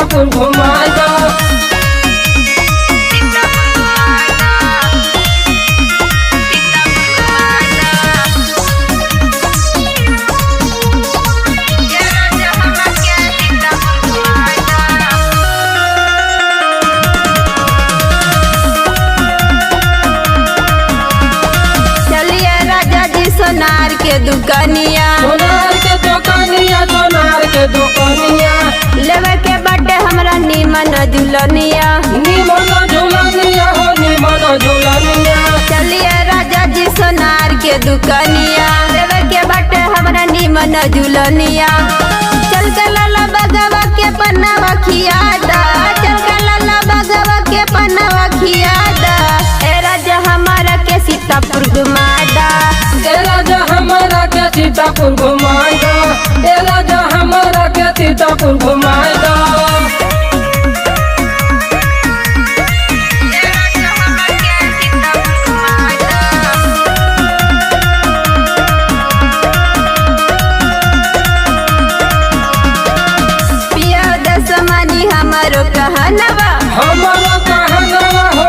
सीतापुर घुमाए दो। सोनार के दुकानिया, सोनार के दुकानिया, सोनार के दुकानिया लेवे के बटे हमरा नीमन झुलनिया, निमन झुलनिया हो निमन झुलनिया। चलिए राजा जी सोनार के दुकानिया, लेवे के बटे हमरा नीमन झुलनिया। चल के लाला बगवा के पन्नावा खियादा, चल के लाला बगवा के पन्नावा खियादा। ए राजा हमारा के सीतापुर घुमादा, ए राजा हमारा के सीतापुर घुमाए दो। ए राजा हमारा के सीतापुर घुमाए दो। पिया दसमनी हमारो कहनवा, हमारो कहनवा हो